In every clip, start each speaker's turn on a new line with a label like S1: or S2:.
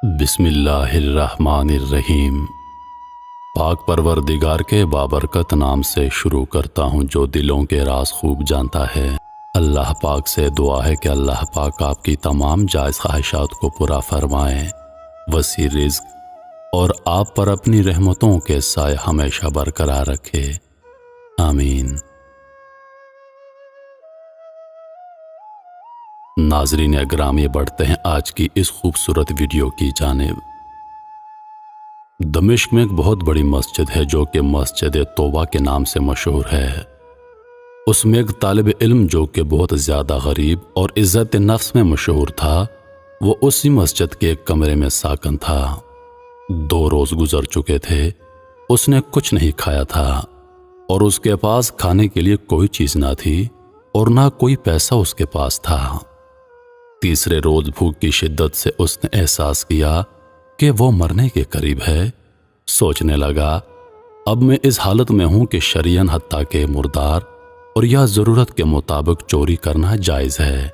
S1: بسم اللہ الرحمن الرحیم۔ پاک پروردگار کے بابرکت نام سے شروع کرتا ہوں جو دلوں کے راز خوب جانتا ہے۔ اللہ پاک سے دعا ہے کہ اللہ پاک آپ کی تمام جائز خواہشات کو پورا فرمائے، وسیع رزق اور آپ پر اپنی رحمتوں کے سائے ہمیشہ برقرار رکھے، آمین۔ ناظرین اگرامی، بڑھتے ہیں آج کی اس خوبصورت ویڈیو کی جانب۔ دمشق میں ایک بہت بڑی مسجد ہے جو کہ مسجد توبہ کے نام سے مشہور ہے۔ اس میں ایک طالب علم جو کہ بہت زیادہ غریب اور عزت نفس میں مشہور تھا، وہ اسی مسجد کے ایک کمرے میں ساکن تھا۔ 2 روز گزر چکے تھے، اس نے کچھ نہیں کھایا تھا اور اس کے پاس کھانے کے لیے کوئی چیز نہ تھی اور نہ کوئی پیسہ اس کے پاس تھا۔ تیسرے روز بھوک کی شدت سے اس نے احساس کیا کہ وہ مرنے کے قریب ہے۔ سوچنے لگا، اب میں اس حالت میں ہوں کہ شرعاً حتیٰ کہ مردار اور یا ضرورت کے مطابق چوری کرنا جائز ہے۔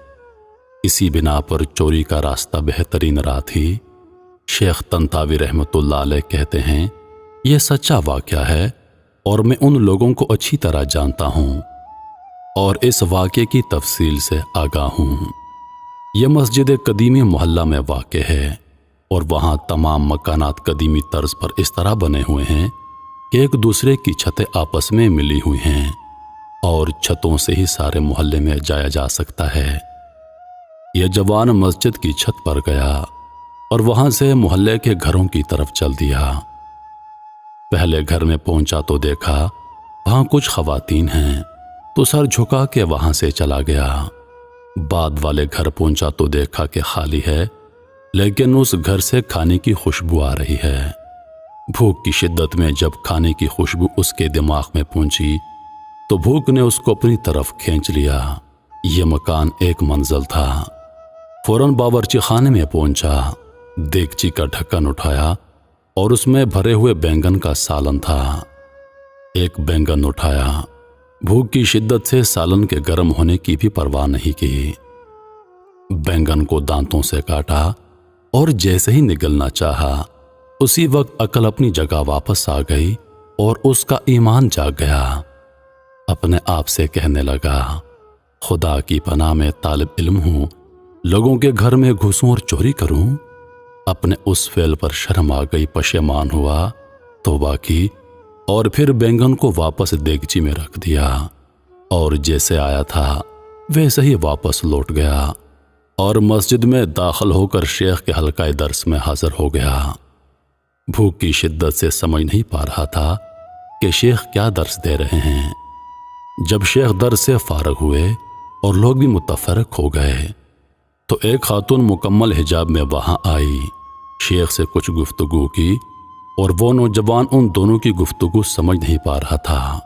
S1: اسی بنا پر چوری کا راستہ بہترین راہ تھی۔ شیخ طنطاوی رحمۃ اللہ علیہ کہتے ہیں، یہ سچا واقعہ ہے اور میں ان لوگوں کو اچھی طرح جانتا ہوں اور اس واقعے کی تفصیل سے آگاہ ہوں۔ یہ مسجد قدیمی محلہ میں واقع ہے اور وہاں تمام مکانات قدیمی طرز پر اس طرح بنے ہوئے ہیں کہ ایک دوسرے کی چھتیں آپس میں ملی ہوئی ہیں اور چھتوں سے ہی سارے محلے میں جایا جا سکتا ہے۔ یہ جوان مسجد کی چھت پر گیا اور وہاں سے محلے کے گھروں کی طرف چل دیا۔ پہلے گھر میں پہنچا تو دیکھا وہاں کچھ خواتین ہیں، تو سر جھکا کے وہاں سے چلا گیا۔ بعد والے گھر پہنچا تو دیکھا کہ خالی ہے، لیکن اس گھر سے کھانے کی خوشبو آ رہی ہے۔ بھوک کی شدت میں جب کھانے کی خوشبو اس کے دماغ میں پہنچی تو بھوک نے اس کو اپنی طرف کھینچ لیا۔ یہ مکان ایک منزل تھا۔ فوراً باورچی خانے میں پہنچا، دیگچی کا ڈھکن اٹھایا اور اس میں بھرے ہوئے بینگن کا سالن تھا۔ ایک بینگن اٹھایا، بھوک کی شدت سے سالن کے گرم ہونے کی بھی پرواہ نہیں کی۔ بینگن کو دانتوں سے کاٹا اور جیسے ہی نگلنا چاہا، اسی وقت عقل اپنی جگہ واپس آ گئی اور اس کا ایمان جاگ گیا۔ اپنے آپ سے کہنے لگا، خدا کی پناہ میں طالب علم ہوں، لوگوں کے گھر میں گھسوں اور چوری کروں؟ اپنے اس فعل پر شرم آ گئی، پشیمان ہوا، توبہ کی اور پھر بینگن کو واپس دیگچی میں رکھ دیا اور جیسے آیا تھا ویسے ہی واپس لوٹ گیا اور مسجد میں داخل ہو کر شیخ کے حلقہ درس میں حاضر ہو گیا۔ بھوک کی شدت سے سمجھ نہیں پا رہا تھا کہ شیخ کیا درس دے رہے ہیں۔ جب شیخ درس سے فارغ ہوئے اور لوگ بھی متفرق ہو گئے تو ایک خاتون مکمل حجاب میں وہاں آئی، شیخ سے کچھ گفتگو کی اور وہ نوجوان ان دونوں کی گفتگو سمجھ نہیں پا رہا تھا۔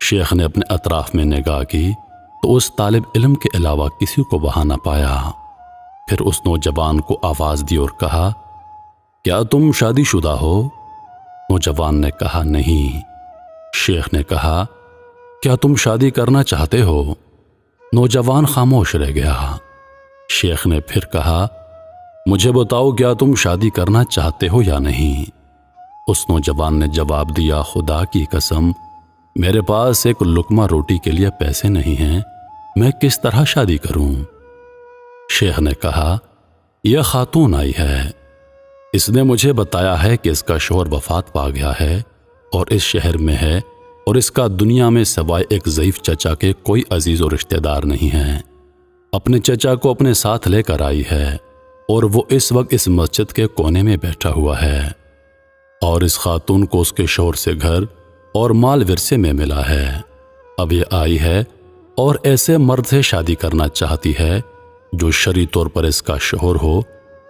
S1: شیخ نے اپنے اطراف میں نگاہ کی تو اس طالب علم کے علاوہ کسی کو وہاں نہ پایا۔ پھر اس نوجوان کو آواز دی اور کہا، کیا تم شادی شدہ ہو؟ نوجوان نے کہا، نہیں۔ شیخ نے کہا، کیا تم شادی کرنا چاہتے ہو؟ نوجوان خاموش رہ گیا۔ شیخ نے پھر کہا، مجھے بتاؤ کیا تم شادی کرنا چاہتے ہو یا نہیں؟ اس نوجوان نے جواب دیا، خدا کی قسم، میرے پاس ایک لقمہ روٹی کے لیے پیسے نہیں ہیں، میں کس طرح شادی کروں؟ شیخ نے کہا، یہ خاتون آئی ہے، اس نے مجھے بتایا ہے کہ اس کا شوہر وفات پا گیا ہے اور اس شہر میں ہے اور اس کا دنیا میں سوائے ایک ضعیف چچا کے کوئی عزیز و رشتہ دار نہیں ہے۔ اپنے چچا کو اپنے ساتھ لے کر آئی ہے اور وہ اس وقت اس مسجد کے کونے میں بیٹھا ہوا ہے اور اس خاتون کو اس کے شوہر سے گھر اور مال ورثے میں ملا ہے۔ اب یہ آئی ہے اور ایسے مرد سے شادی کرنا چاہتی ہے جو شرعی طور پر اس کا شوہر ہو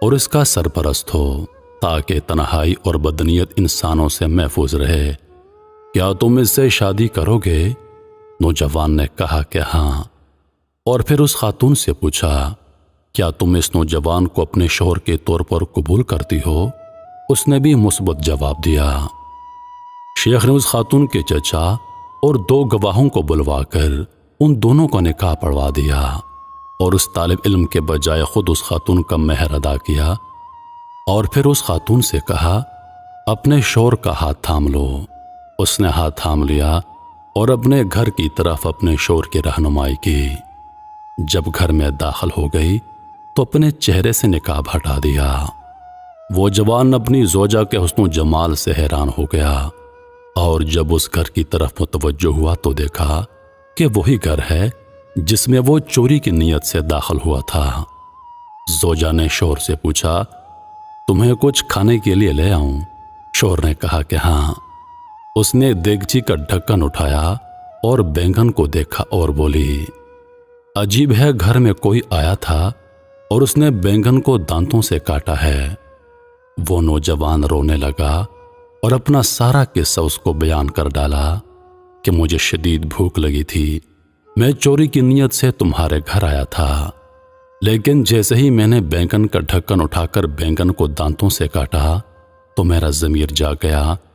S1: اور اس کا سرپرست ہو، تاکہ تنہائی اور بدنیت انسانوں سے محفوظ رہے۔ کیا تم اس سے شادی کرو گے؟ نوجوان نے کہا کہ ہاں، اور پھر اس خاتون سے پوچھا، کیا تم اس نوجوان کو اپنے شوہر کے طور پر قبول کرتی ہو؟ اس نے بھی مثبت جواب دیا۔ شیخ نے اس خاتون کے چچا اور 2 گواہوں کو بلوا کر ان دونوں کا نکاح پڑھوا دیا اور اس طالب علم کے بجائے خود اس خاتون کا مہر ادا کیا اور پھر اس خاتون سے کہا اپنے شوہر کا ہاتھ تھام لو۔ اس نے ہاتھ تھام لیا اور اپنے گھر کی طرف اپنے شوہر کی رہنمائی کی۔ جب گھر میں داخل ہو گئی تو اپنے چہرے سے نقاب ہٹا دیا۔ وہ جوان اپنی زوجہ کے حسن و جمال سے حیران ہو گیا، اور جب اس گھر کی طرف متوجہ ہوا تو دیکھا کہ وہی گھر ہے جس میں وہ چوری کی نیت سے داخل ہوا تھا۔ زوجہ نے شوہر سے پوچھا تمہیں کچھ کھانے کے لیے لے آؤں؟ شوہر نے کہا کہ ہاں۔ اس نے دیگچی کا ڈھکن اٹھایا اور بینگن کو دیکھا اور بولی عجیب ہے، گھر میں کوئی آیا تھا اور اس نے بینگن کو دانتوں سے کاٹا ہے۔ وہ نوجوان رونے لگا اور اپنا سارا قصہ اس کو بیان کر ڈالا کہ مجھے شدید بھوک لگی تھی، میں چوری کی نیت سے تمہارے گھر آیا تھا، لیکن جیسے ہی میں نے بینگن کا ڈھکن اٹھا کر بینگن کو دانتوں سے کاٹا تو میرا ضمیر جاگ گیا